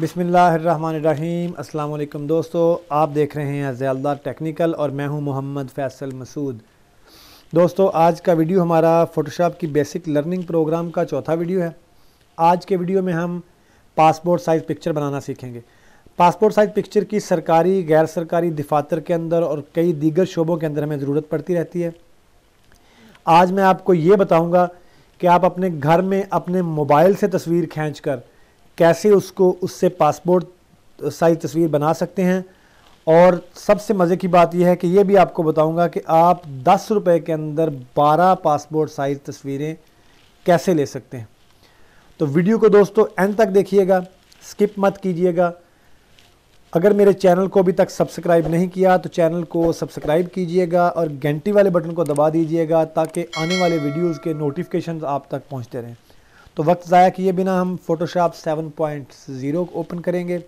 बिस्मिल्लाहिर्रहमानिर्रहीम। अस्सलाम वालेकुम दोस्तों, आप देख रहे हैं ज़यालदार टेक्निकल और मैं हूं मोहम्मद फैसल मसूद। दोस्तों, आज का वीडियो हमारा फ़ोटोशॉप की बेसिक लर्निंग प्रोग्राम का चौथा वीडियो है। आज के वीडियो में हम पासपोर्ट साइज़ पिक्चर बनाना सीखेंगे। पासपोर्ट साइज़ पिक्चर की सरकारी, गैर सरकारी दफातर के अंदर और कई दीगर शोबों के अंदर हमें ज़रूरत पड़ती रहती है। आज मैं आपको ये बताऊँगा कि आप अपने घर में अपने मोबाइल से तस्वीर खींच कर कैसे उससे पासपोर्ट साइज़ तस्वीर बना सकते हैं। और सबसे मज़े की बात यह है कि ये भी आपको बताऊंगा कि आप 10 रुपये के अंदर 12 पासपोर्ट साइज़ तस्वीरें कैसे ले सकते हैं। तो वीडियो को दोस्तों एंड तक देखिएगा, स्किप मत कीजिएगा। अगर मेरे चैनल को अभी तक सब्सक्राइब नहीं किया तो चैनल को सब्सक्राइब कीजिएगा और घंटी वाले बटन को दबा दीजिएगा ताकि आने वाले वीडियोज़ के नोटिफिकेशन आप तक पहुँचते रहें। तो वक्त ज़ाया किए बिना हम फ़ोटोशॉप 7.0 ओपन करेंगे।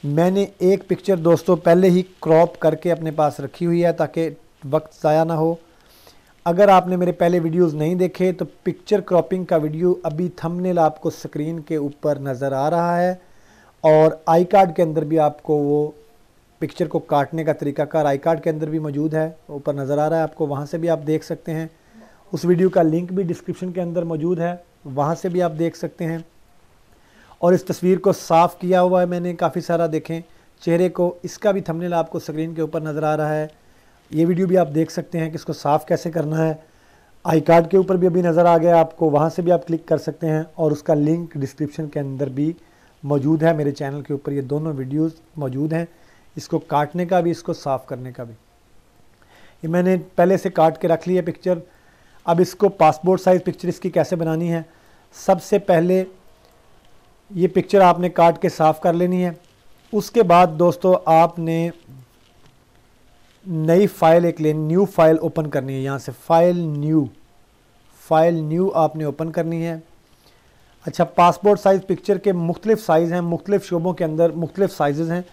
मैंने एक पिक्चर दोस्तों पहले ही क्रॉप करके अपने पास रखी हुई है ताकि वक्त ज़ाया ना हो। अगर आपने मेरे पहले वीडियोस नहीं देखे तो पिक्चर क्रॉपिंग का वीडियो अभी थंबनेल आपको स्क्रीन के ऊपर नज़र आ रहा है और आई कार्ड के अंदर भी आपको वो पिक्चर को काटने का तरीकाकार आई कार्ड के अंदर भी मौजूद है, ऊपर नज़र आ रहा है आपको, वहाँ से भी आप देख सकते हैं। उस वीडियो का लिंक भी डिस्क्रिप्शन के अंदर मौजूद है, वहाँ से भी आप देख सकते हैं। और इस तस्वीर को साफ़ किया हुआ है मैंने काफ़ी सारा, देखें चेहरे को, इसका भी थंबनेल आपको स्क्रीन के ऊपर नज़र आ रहा है। ये वीडियो भी आप देख सकते हैं कि इसको साफ़ कैसे करना है। आई कार्ड के ऊपर भी अभी नज़र आ गया आपको, वहाँ से भी आप क्लिक कर सकते हैं और उसका लिंक डिस्क्रिप्शन के अंदर भी मौजूद है। मेरे चैनल के ऊपर ये दोनों वीडियोज़ मौजूद हैं, इसको काटने का भी, इसको साफ़ करने का भी। ये मैंने पहले से काट के रख लिया पिक्चर। अब इसको पासपोर्ट साइज़ पिक्चर इसकी कैसे बनानी है, सबसे पहले ये पिक्चर आपने काट के साफ़ कर लेनी है। उसके बाद दोस्तों आपने नई फ़ाइल एक लेनी, न्यू फ़ाइल ओपन करनी है। यहाँ से फाइल न्यू आपने ओपन करनी है। अच्छा, पासपोर्ट साइज़ पिक्चर के मुख्तलिफ साइज़ हैं, मुख्तलिफ शोबों के अंदर मुख्तलिफ साइज़ हैं।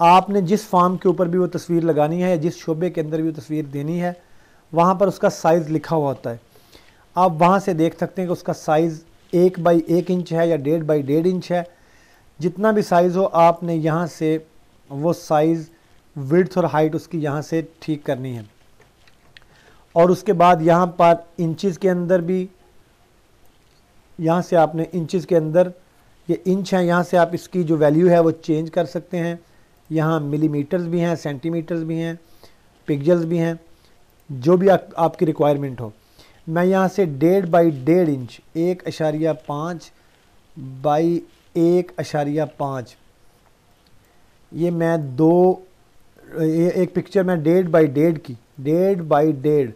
आपने जिस फार्म के ऊपर भी वो तस्वीर लगानी है, जिस शोबे के अंदर भी वो तस्वीर देनी है, वहाँ पर उसका साइज़ लिखा हुआ होता है। आप वहाँ से देख सकते हैं कि उसका साइज़ 1 बाई 1 इंच है या 1.5 बाई 1.5 इंच है। जितना भी साइज़ हो आपने यहाँ से वो साइज़, विड्थ और हाइट उसकी यहाँ से ठीक करनी है। और उसके बाद यहाँ पर इंचज़ के अंदर भी, यहाँ से आपने इंचज़ के अंदर, ये इंच है, यहाँ से आप इसकी जो वैल्यू है वो चेंज कर सकते हैं। यहाँ मिलीमीटर्स भी हैं, सेंटीमीटर्स भी हैं, पिक्सेल्स भी हैं, जो भी आपकी रिक्वायरमेंट हो। मैं यहाँ से 1.5 बाई 1.5 इंच, 1.5 बाई 1.5, ये मैं एक पिक्चर मैं 1.5 बाई 1.5 की, 1.5 बाई 1.5,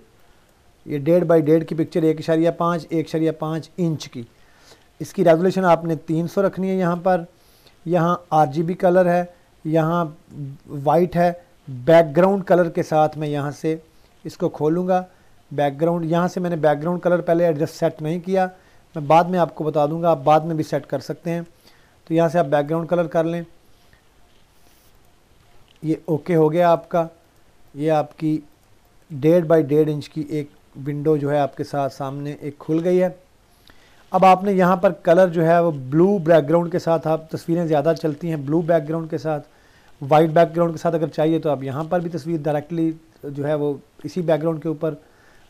ये 1.5 बाई 1.5 की पिक्चर 1.5 इंच की। इसकी रेजोल्यूशन आपने 300 रखनी है। यहाँ RGB कलर है, यहाँ वाइट है। बैकग्राउंड कलर के साथ मैं यहाँ से इसको खोलूँगा। बैकग्राउंड, यहाँ से मैंने बैकग्राउंड कलर पहले एडजस्ट सेट नहीं किया, मैं बाद में आपको बता दूंगा, आप बाद में भी सेट कर सकते हैं। तो यहाँ से आप बैकग्राउंड कलर कर लें। ये ओके हो गया आपका। ये आपकी 1.5 बाई 1.5 इंच की एक विंडो जो है आपके साथ सामने एक खुल गई है। अब आपने यहाँ पर कलर जो है वो ब्लू बैकग्राउंड के साथ, आप तस्वीरें ज़्यादा चलती हैं ब्लू बैकग्राउंड के साथ, वाइट बैकग्राउंड के साथ अगर चाहिए तो आप यहाँ पर भी तस्वीर डायरेक्टली जो है वो इसी बैकग्राउंड के ऊपर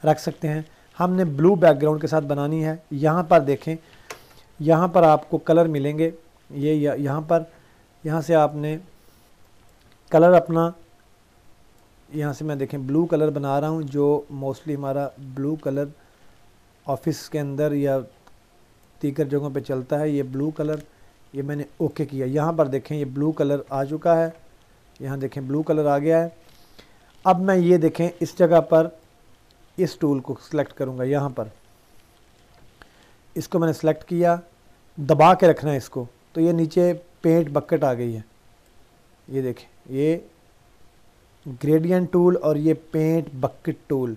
रख सकते हैं। हमने ब्लू बैकग्राउंड के साथ बनानी है। यहाँ पर देखें, यहाँ पर आपको कलर मिलेंगे, ये यहाँ से आपने कलर अपना, यहाँ से मैं देखें ब्लू कलर बना रहा हूँ, जो मोस्टली हमारा ब्लू कलर ऑफिस के अंदर या दीगर जगहों पे चलता है। ये ब्लू कलर, ये मैंने ओके किया। यहाँ पर देखें ये ब्लू कलर आ चुका है, यहाँ देखें ब्लू कलर आ गया है। अब मैं ये देखें इस जगह पर इस टूल को सिलेक्ट करूँगा, यहाँ पर इसको मैंने सेलेक्ट किया, दबा के रखना है इसको, तो ये नीचे पेंट बकेट आ गई है। ये देखें, ये ग्रेडियंट टूल और ये पेंट बकेट टूल,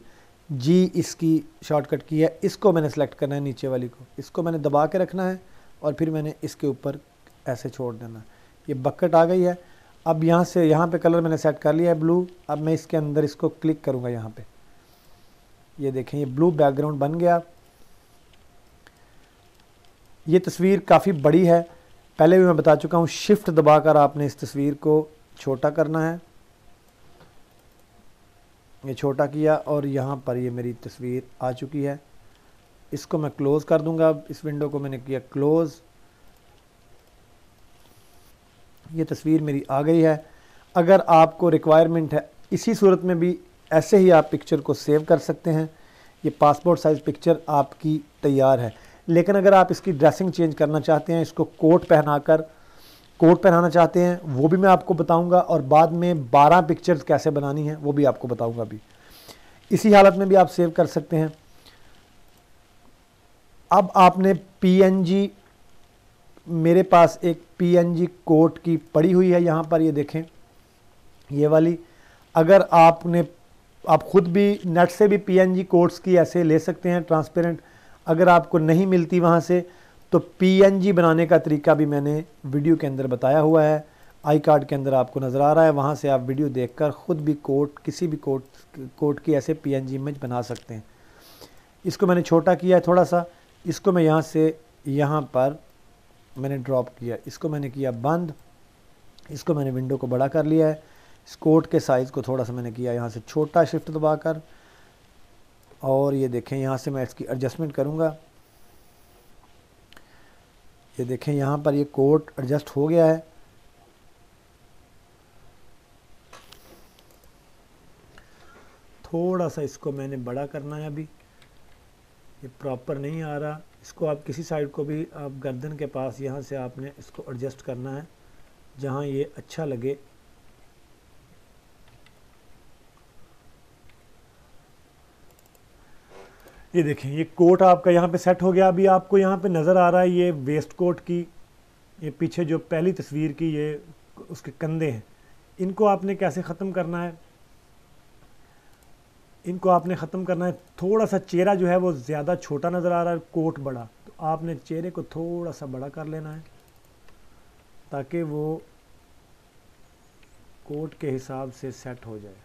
जी इसकी शॉर्टकट की है। इसको मैंने सेलेक्ट करना है, नीचे वाली को, इसको मैंने दबा के रखना है और फिर मैंने इसके ऊपर ऐसे छोड़ देना। ये बकेट आ गई है। अब यहाँ से, यहाँ पे कलर मैंने सेट कर लिया है ब्लू। अब मैं इसके अंदर इसको क्लिक करूँगा, यहाँ पे ये देखें ये ब्लू बैकग्राउंड बन गया। ये तस्वीर काफ़ी बड़ी है, पहले भी मैं बता चुका हूँ, शिफ्ट दबाकर आपने इस तस्वीर को छोटा करना है। ये छोटा किया और यहाँ पर ये मेरी तस्वीर आ चुकी है। इसको मैं क्लोज़ कर दूंगा। अब इस विंडो को मैंने किया क्लोज़। ये तस्वीर मेरी आ गई है। अगर आपको रिक्वायरमेंट है, इसी सूरत में भी ऐसे ही आप पिक्चर को सेव कर सकते हैं। ये पासपोर्ट साइज़ पिक्चर आपकी तैयार है। लेकिन अगर आप इसकी ड्रेसिंग चेंज करना चाहते हैं, इसको कोट पहनाना चाहते हैं, वो भी मैं आपको बताऊंगा। और बाद में 12 पिक्चर्स कैसे बनानी है वो भी आपको बताऊंगा। भी इसी हालत में भी आप सेव कर सकते हैं। अब आपने PNG, मेरे पास एक PNG कोट की पड़ी हुई है यहाँ पर, ये देखें ये वाली। अगर आप खुद भी नेट से भी PNG कोट्स की ऐसे ले सकते हैं ट्रांसपेरेंट। अगर आपको नहीं मिलती वहाँ से तो PNG बनाने का तरीका भी मैंने वीडियो के अंदर बताया हुआ है। आई कार्ड के अंदर आपको नज़र आ रहा है, वहाँ से आप वीडियो देखकर ख़ुद भी किसी भी कोट की ऐसे PNG इमेज बना सकते हैं। इसको मैंने छोटा किया है थोड़ा सा। इसको मैं यहाँ से यहाँ पर मैंने ड्रॉप किया, इसको मैंने किया बंद। इसको मैंने विंडो को बड़ा कर लिया है। इस कोट के साइज़ को थोड़ा सा मैंने किया यहाँ से छोटा, शिफ्ट दबाकर। और ये देखें यहाँ से मैं इसकी एडजस्टमेंट करूँगा। ये देखें यहाँ पर ये कोट एडजस्ट हो गया है। थोड़ा सा इसको मैंने बड़ा करना है, अभी ये प्रॉपर नहीं आ रहा। इसको आप किसी साइड को भी आप गर्दन के पास यहाँ से आपने इसको एडजस्ट करना है जहाँ ये अच्छा लगे। ये देखें ये कोट आपका यहाँ पे सेट हो गया। अभी आपको यहाँ पे नज़र आ रहा है ये वेस्ट कोट की, ये पीछे जो पहली तस्वीर की ये उसके कंधे हैं। इनको आपने कैसे ख़त्म करना है, इनको आपने ख़त्म करना है। थोड़ा सा चेहरा जो है वो ज़्यादा छोटा नज़र आ रहा है, कोट बड़ा, तो आपने चेहरे को थोड़ा सा बड़ा कर लेना है ताकि वो कोट के हिसाब से सेट हो जाए।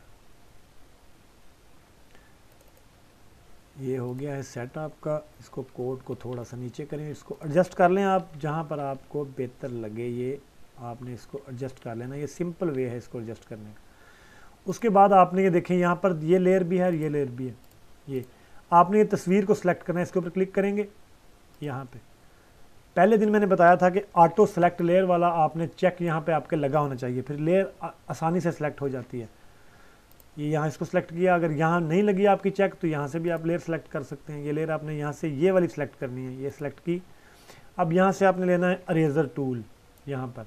ये हो गया है सेट आपका। इसको कोट को थोड़ा सा नीचे करें, इसको एडजस्ट कर लें आप जहाँ पर आपको बेहतर लगे। ये आपने इसको एडजस्ट कर लेना, ये सिंपल वे है इसको एडजस्ट करने का। उसके बाद आपने ये देखें यहाँ पर ये लेयर भी है, ये लेयर भी है। ये आपने ये तस्वीर को सिलेक्ट करना है, इसके ऊपर क्लिक करेंगे। यहाँ पे पहले दिन मैंने बताया था कि ऑटो सेलेक्ट लेयर वाला आपने चेक यहाँ पे आपके लगा होना चाहिए, फिर लेयर आसानी से सिलेक्ट हो जाती है। ये यहाँ इसको सिलेक्ट किया, अगर यहाँ नहीं लगी आपकी चेक तो यहाँ से भी आप लेयर सेलेक्ट कर सकते हैं। ये लेयर आपने यहाँ से ये वाली सिलेक्ट करनी है, ये सिलेक्ट की। अब यहाँ से आपने लेना है अरेजर टूल। यहाँ पर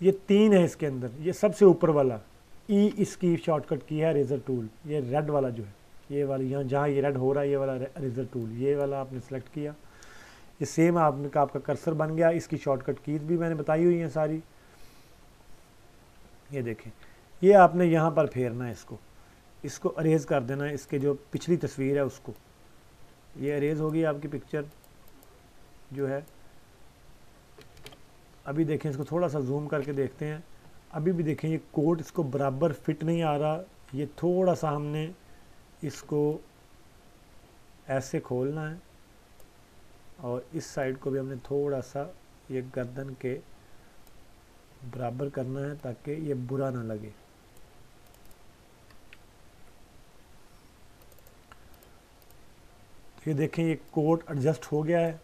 ये 3 है इसके अंदर, ये सबसे ऊपर वाला इसकी शॉर्टकट की है अरेजर टूल। ये रेड वाला जो है, ये वाला यहाँ जहाँ ये रेड हो रहा है, ये वाला अरेजर टूल, ये वाला आपने सेलेक्ट किया। ये सेम आपका कर्सर बन गया। इसकी शॉर्टकट कीज भी मैंने बताई हुई हैं सारी। ये देखें, ये आपने यहाँ पर फेरना है, इसको अरेज कर देना है। इसके जो पिछली तस्वीर है उसको, ये अरेज होगी आपकी पिक्चर जो है। अभी देखें, इसको थोड़ा सा जूम करके देखते हैं। अभी भी देखें ये कोट इसको बराबर फिट नहीं आ रहा। ये थोड़ा सा हमने इसको ऐसे खोलना है और इस साइड को भी हमने थोड़ा सा ये गर्दन के बराबर करना है ताकि ये बुरा ना लगे। तो ये देखें ये कोट एडजस्ट हो गया है।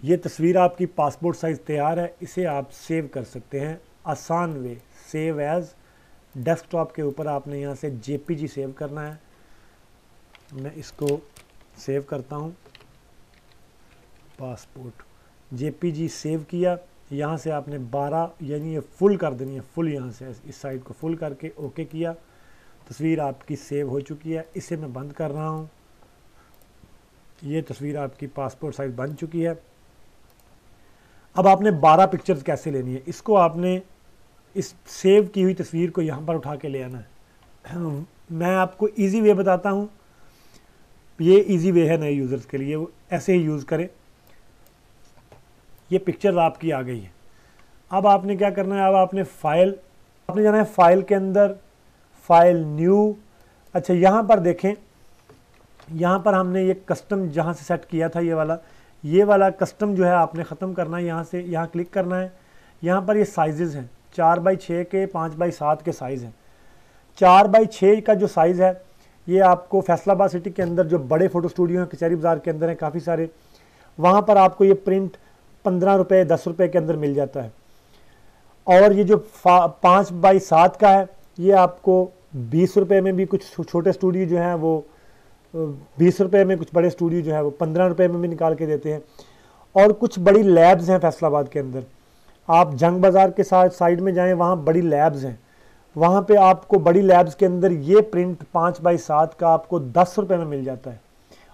ये तस्वीर आपकी पासपोर्ट साइज़ तैयार है। इसे आप सेव कर सकते हैं आसान वे, सेव एज़। डेस्कटॉप के ऊपर आपने यहाँ से JPG सेव करना है। मैं इसको सेव करता हूँ, पासपोर्ट JPG सेव किया। यहाँ से आपने 12 यानी ये फुल कर देनी है, फुल यहाँ से इस साइड को फुल करके ओके किया। तस्वीर आपकी सेव हो चुकी है। इसे मैं बंद कर रहा हूँ। ये तस्वीर आपकी पासपोर्ट साइज़ बन चुकी है। अब आपने 12 पिक्चर्स कैसे लेनी है, इसको आपने इस सेव की हुई तस्वीर को यहाँ पर उठा के ले आना है। मैं आपको इजी वे बताता हूँ, ये इजी वे है नए यूज़र्स के लिए, वो ऐसे ही यूज़ करें। ये पिक्चर आपकी आ गई है। अब आपने क्या करना है, अब आपने आपने जाना है फाइल के अंदर, फाइल न्यू। अच्छा यहाँ पर देखें, यहाँ पर हमने ये कस्टम जहाँ से सेट किया था ये वाला, ये वाला कस्टम जो है आपने ख़त्म करना है, यहाँ से यहाँ क्लिक करना है। यहाँ पर ये साइज़ हैं 4x6 के 5x7 के साइज़ हैं। 4x6 का जो साइज़ है ये आपको फैसलाबाद सिटी के अंदर जो बड़े फ़ोटो स्टूडियो हैं कचहरी बाज़ार के अंदर हैं काफ़ी सारे, वहाँ पर आपको ये प्रिंट 15 रुपये 10 रुपये के अंदर मिल जाता है। और ये जो 5x7 का है ये आपको 20 रुपये में भी कुछ छोटे स्टूडियो जो हैं वो 20 रुपये में, कुछ बड़े स्टूडियो जो है वो 15 रुपये में भी निकाल के देते हैं। और कुछ बड़ी लैब्स हैं फैसलाबाद के अंदर, आप जंग बाज़ार के साथ साइड में जाएं, वहाँ बड़ी लैब्स हैं, वहाँ पे आपको बड़ी लैब्स के अंदर ये प्रिंट 5x7 का आपको 10 रुपये में मिल जाता है।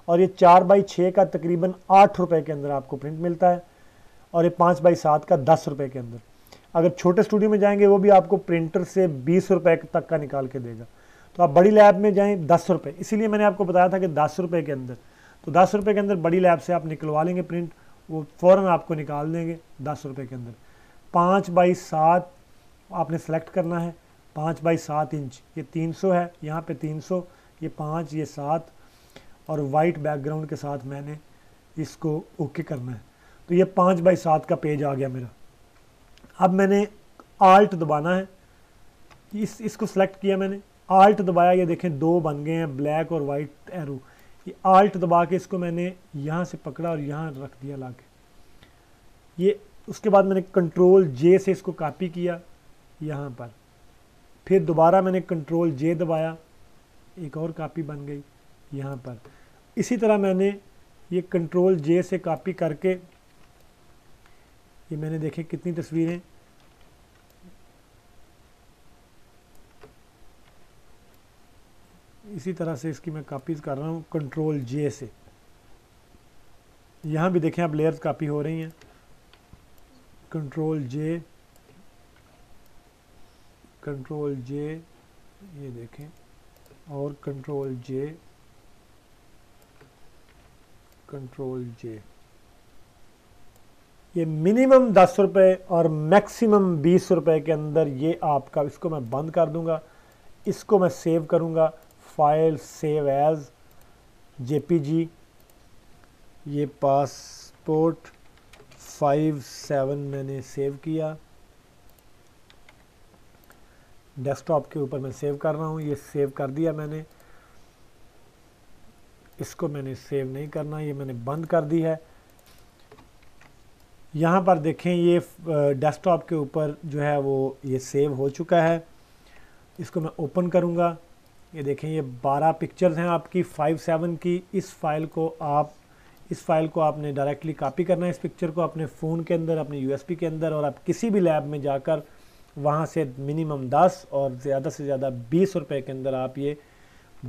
और ये 4x6 का तकरीबन 8 रुपये के अंदर आपको प्रिंट मिलता है, और ये 5x7 का 10 रुपये के अंदर। अगर छोटे स्टूडियो में जाएंगे वो भी आपको प्रिंटर से 20 रुपये तक का निकाल के देगा। तो आप बड़ी लैब में जाएं 10 रुपये, इसीलिए मैंने आपको बताया था कि 10 रुपये के अंदर, तो 10 रुपये के अंदर बड़ी लैब से आप निकलवा लेंगे प्रिंट, वो फ़ौरन आपको निकाल देंगे 10 रुपये के अंदर। 5x7 आपने सेलेक्ट करना है, 5x7 इंच, ये 300 है, यहाँ पे 300, ये 5, ये 7, और वाइट बैकग्राउंड के साथ मैंने इसको ओके करना है। तो ये 5x7 का पेज आ गया मेरा। अब मैंने आल्ट दबाना है, इसको सेलेक्ट किया मैंने, आल्ट दबाया, ये देखें 2 बन गए हैं, ब्लैक और वाइट एरो। ये आल्ट दबा के इसको मैंने यहाँ से पकड़ा और यहाँ रख दिया ला के। ये उसके बाद मैंने कंट्रोल जे से इसको कॉपी किया यहाँ पर, फिर दोबारा मैंने कंट्रोल जे दबाया, एक और कॉपी बन गई यहाँ पर। इसी तरह मैंने ये कंट्रोल जे से कॉपी करके, ये मैंने देखे कितनी तस्वीरें, इसी तरह से इसकी मैं कॉपीज़ कर रहा हूँ कंट्रोल जे से। यहाँ भी देखें अब लेयर्स कॉपी हो रही हैं, कंट्रोल जे, ये देखें, और कंट्रोल जे। ये मिनिमम 10 रुपये और मैक्सिमम 20 रुपये के अंदर ये आपका, इसको मैं बंद कर दूंगा, इसको मैं सेव करूंगा, फाइल सेव एज जेपीजी, ये पासपोर्ट 57 मैंने सेव किया, डेस्कटॉप के ऊपर मैं सेव कर रहा हूँ, ये सेव कर दिया मैंने। इसको मैंने सेव नहीं करना, ये मैंने बंद कर दी है। यहाँ पर देखें ये डेस्कटॉप के ऊपर जो है वो ये सेव हो चुका है। इसको मैं ओपन करूँगा, ये देखें ये 12 पिक्चर्स हैं आपकी 57 की। इस फाइल को आपने डायरेक्टली कॉपी करना है, इस पिक्चर को अपने फ़ोन के अंदर, अपने यूएसबी के अंदर, और आप किसी भी लैब में जाकर वहाँ से मिनिमम 10 और ज़्यादा से ज़्यादा 20 रुपये के अंदर आप ये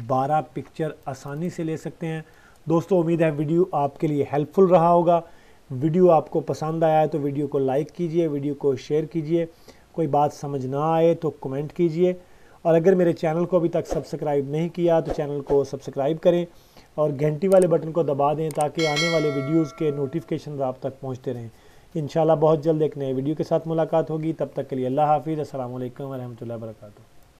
12 पिक्चर आसानी से ले सकते हैं। दोस्तों उम्मीद है वीडियो आपके लिए हेल्पफुल रहा होगा। वीडियो आपको पसंद आया है तो वीडियो को लाइक कीजिए, वीडियो को शेयर कीजिए, कोई बात समझ ना आए तो कमेंट कीजिए, और अगर मेरे चैनल को अभी तक सब्सक्राइब नहीं किया तो चैनल को सब्सक्राइब करें और घंटी वाले बटन को दबा दें ताकि आने वाले वीडियोज़ के नोटिफिकेशन आप तक पहुँचते रहें। इंशाल्लाह बहुत जल्द एक नए वीडियो के साथ मुलाकात होगी, तब तक के लिए अल्लाह हाफिज़, अस्सलाम वालेकुम व रहमतुल्लाहि व बरकातुहू।